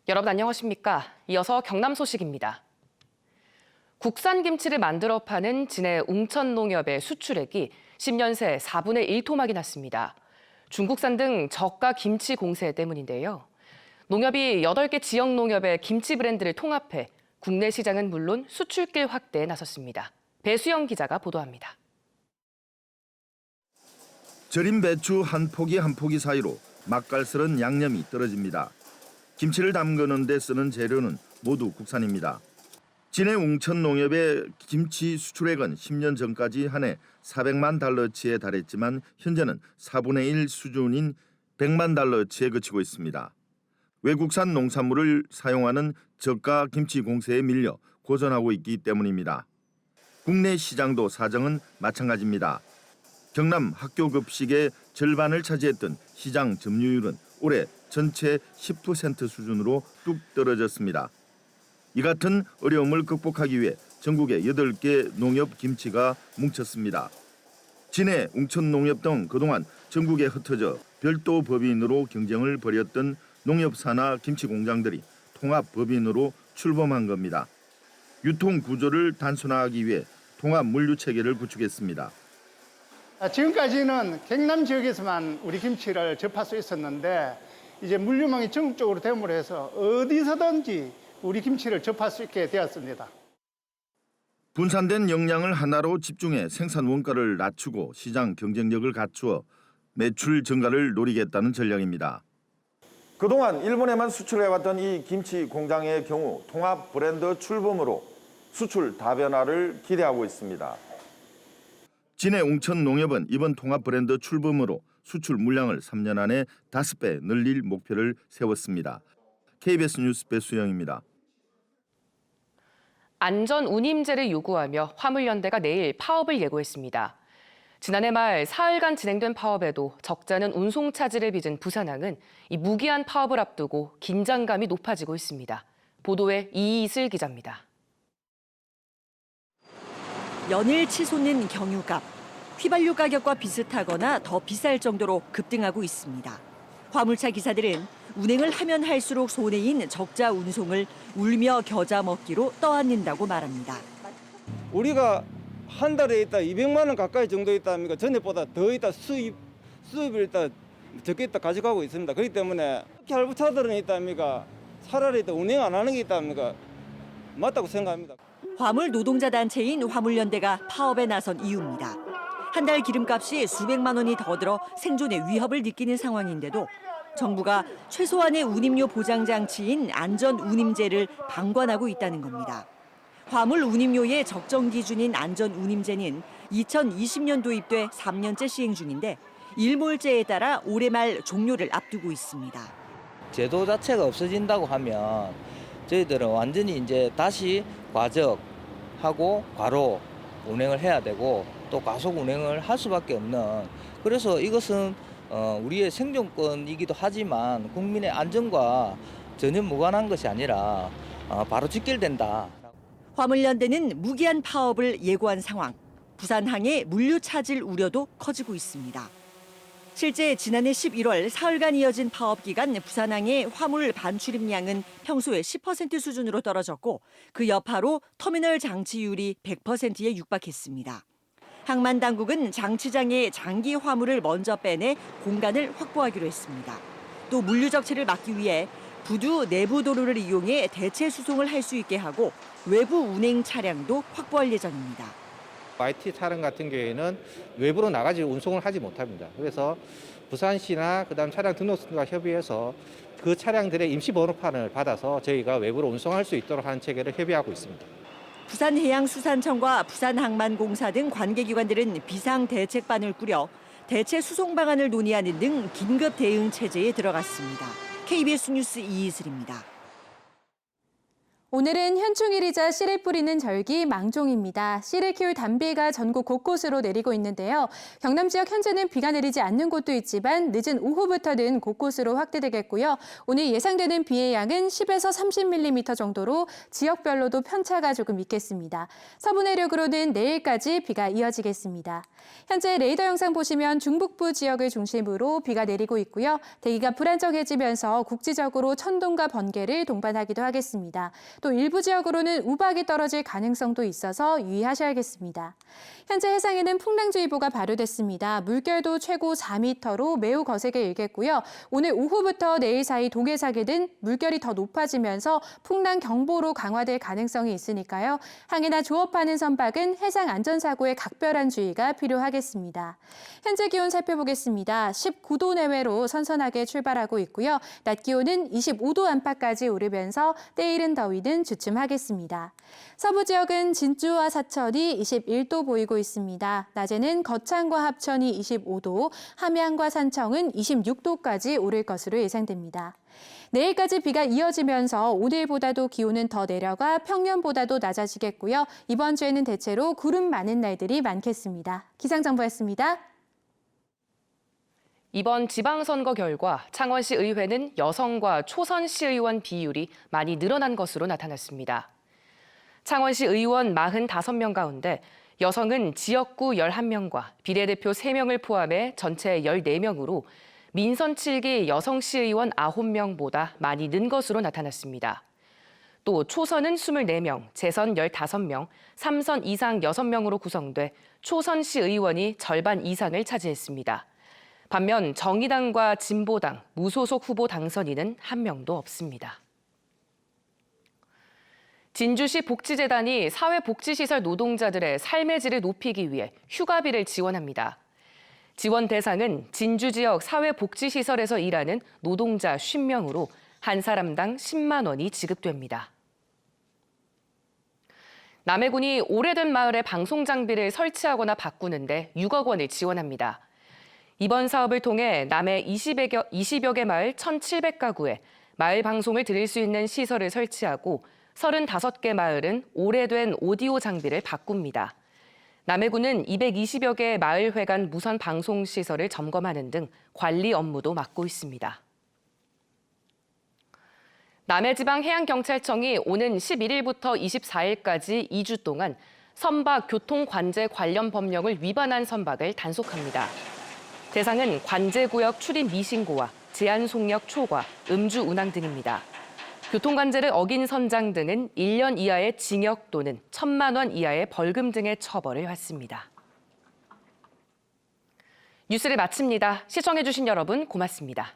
여러분 안녕하십니까? 이어서 경남 소식입니다. 국산 김치를 만들어 파는 진해 웅천농협의 수출액이 10년 새 4분의 1 토막이 났습니다. 중국산 등 저가 김치 공세 때문인데요. 농협이 8개 지역 농협의 김치 브랜드를 통합해 국내 시장은 물론 수출길 확대에 나섰습니다. 배수영 기자가 보도합니다. 절인 배추 한 포기 한 포기 사이로 맛깔스런 양념이 떨어집니다. 김치를 담그는 데 쓰는 재료는 모두 국산입니다. 진해 웅천농협의 김치 수출액은 10년 전까지 한 해 400만 달러치에 달했지만 현재는 4분의 1 수준인 100만 달러치에 그치고 있습니다. 외국산 농산물을 사용하는 저가 김치 공세에 밀려 고전하고 있기 때문입니다. 국내 시장도 사정은 마찬가지입니다. 경남 학교 급식의 절반을 차지했던 시장 점유율은 올해 전체 10% 수준으로 뚝 떨어졌습니다. 이 같은 어려움을 극복하기 위해 전국의 8개 농협 김치가 뭉쳤습니다. 진해, 웅천농협 등 그동안 전국에 흩어져 별도 법인으로 경쟁을 벌였던 농협 산하 김치 공장들이 통합 법인으로 출범한 겁니다. 유통 구조를 단순화하기 위해 통합 물류 체계를 구축했습니다. 지금까지는 경남 지역에서만 우리 김치를 접할 수 있었는데 이제 물류망이 전국적으로 됨으로 해서 어디서든지 우리 김치를 접할 수 있게 되었습니다. 분산된 역량을 하나로 집중해 생산 원가를 낮추고 시장 경쟁력을 갖추어 매출 증가를 노리겠다는 전략입니다. 그동안 일본에만 수출해왔던 이 김치 공장의 경우 통합 브랜드 출범으로 수출 다변화를 기대하고 있습니다. 진해 웅천농협은 이번 통합 브랜드 출범으로 수출 물량을 3년 안에 5배 늘릴 목표를 세웠습니다. KBS 뉴스 배수영입니다. 안전 운임제를 요구하며 화물연대가 내일 파업을 예고했습니다. 지난해 말 사흘간 진행된 파업에도 적잖은 운송 차질을 빚은 부산항은 이 무기한 파업을 앞두고 긴장감이 높아지고 있습니다. 보도에 이이슬 기자입니다. 연일 치솟는 경유값. 휘발유 가격과 비슷하거나 더 비쌀 정도로 급등하고 있습니다. 화물차 기사들은 운행을 하면 할수록 손해인 적자 운송을 울며 겨자 먹기로 떠안는다고 말합니다. 우리가 한 달에 있다 200만 원 가까이 정도 있다 합니까? 전에보다 더 있다 수입을 있다 적게 있다 가져가고 있습니다. 그렇기 때문에 할부차들은 있다 합니까? 차라리 더 운행 안 하는 게 있다 합니까? 맞다고 생각합니다. 화물 노동자 단체인 화물연대가 파업에 나선 이유입니다. 한 달 기름값이 수백만 원이 더 들어 생존의 위협을 느끼는 상황인데도 정부가 최소한의 운임료 보장 장치인 안전 운임제를 방관하고 있다는 겁니다. 화물 운임료의 적정 기준인 안전 운임제는 2020년 도입돼 3년째 시행 중인데 일몰제에 따라 올해 말 종료를 앞두고 있습니다. 제도 자체가 없어진다고 하면 저희들은 완전히 이제 다시 과적하고 과로 운행을 해야 되고 또 과속 운행을 할 수밖에 없는, 그래서 이것은 우리의 생존권이기도 하지만 국민의 안전과 전혀 무관한 것이 아니라 바로 직결된다. 화물연대는 무기한 파업을 예고한 상황. 부산항의 물류 차질 우려도 커지고 있습니다. 실제 지난해 11월 사흘간 이어진 파업 기간 부산항의 화물 반출입량은 평소의 10% 수준으로 떨어졌고 그 여파로 터미널 장치율이 100%에 육박했습니다. 항만 당국은 장치장에 장기 화물을 먼저 빼내 공간을 확보하기로 했습니다. 또 물류 적체를 막기 위해 부두 내부 도로를 이용해 대체 수송을 할 수 있게 하고 외부 운행 차량도 확보할 예정입니다. YT 차량 같은 경우에는 외부로 나가지 운송을 하지 못합니다. 그래서 부산시나 그다음 차량 등록사와 협의해서 그 차량들의 임시 번호판을 받아서 저희가 외부로 운송할 수 있도록 하는 체계를 협의하고 있습니다. 부산해양수산청과 부산항만공사 등 관계기관들은 비상대책반을 꾸려 대체 수송 방안을 논의하는 등 긴급 대응 체제에 들어갔습니다. KBS 뉴스 이이슬입니다. 오늘은 현충일이자 씨를 뿌리는 절기 망종입니다. 씨를 키울 단비가 전국 곳곳으로 내리고 있는데요. 경남 지역 현재는 비가 내리지 않는 곳도 있지만 늦은 오후부터는 곳곳으로 확대되겠고요. 오늘 예상되는 비의 양은 10에서 30mm 정도로 지역별로도 편차가 조금 있겠습니다. 서부 내륙으로는 내일까지 비가 이어지겠습니다. 현재 레이더 영상 보시면 중북부 지역을 중심으로 비가 내리고 있고요. 대기가 불안정해지면서 국지적으로 천둥과 번개를 동반하기도 하겠습니다. 또 일부 지역으로는 우박이 떨어질 가능성도 있어서 유의하셔야겠습니다. 현재 해상에는 풍랑주의보가 발효됐습니다. 물결도 최고 4m로 매우 거세게 일겠고요. 오늘 오후부터 내일 사이 동해상에는 물결이 더 높아지면서 풍랑경보로 강화될 가능성이 있으니까요. 항해나 조업하는 선박은 해상 안전사고에 각별한 주의가 필요하겠습니다. 현재 기온 살펴보겠습니다. 19도 내외로 선선하게 출발하고 있고요. 낮 기온은 25도 안팎까지 오르면서 때이른 더위는 주춤하겠습니다. 서부 지역은 진주와 사천이 21도 보이고 있습니다. 낮에는 거창과 합천이 25도, 함양과 산청은 26도까지 오를 것으로 예상됩니다. 내일까지 비가 이어지면서 오늘보다도 기온은 더 내려가 평년보다도 낮아지겠고요. 이번 주에는 대체로 구름 많은 날들이 많겠습니다. 기상정보였습니다. 이번 지방선거 결과 창원시 의회는 여성과 초선시 의원 비율이 많이 늘어난 것으로 나타났습니다. 창원시 의원 45명 가운데 여성은 지역구 11명과 비례대표 3명을 포함해 전체 14명으로 민선 7기 여성시 의원 9명보다 많이 는 것으로 나타났습니다. 또 초선은 24명, 재선 15명, 3선 이상 6명으로 구성돼 초선시 의원이 절반 이상을 차지했습니다. 반면 정의당과 진보당, 무소속 후보 당선인은 1명도 없습니다. 진주시 복지재단이 사회복지시설 노동자들의 삶의 질을 높이기 위해 휴가비를 지원합니다. 지원 대상은 진주 지역 사회복지시설에서 일하는 노동자 50명으로 한 사람당 10만 원이 지급됩니다. 남해군이 오래된 마을에 방송 장비를 설치하거나 바꾸는데 6억 원을 지원합니다. 이번 사업을 통해 남해 20여 개 마을 1,700가구에 마을 방송을 들을 수 있는 시설을 설치하고 35개 마을은 오래된 오디오 장비를 바꿉니다. 남해군은 220여 개 마을회관 무선 방송 시설을 점검하는 등 관리 업무도 맡고 있습니다. 남해지방해양경찰청이 오는 11일부터 24일까지 2주 동안 선박 교통관제 관련 법령을 위반한 선박을 단속합니다. 대상은 관제구역 출입 미신고와 제한속력 초과, 음주 운항 등입니다. 교통관제를 어긴 선장 등은 1년 이하의 징역 또는 1,000만 원 이하의 벌금 등의 처벌을 받습니다. 뉴스를 마칩니다. 시청해주신 여러분 고맙습니다.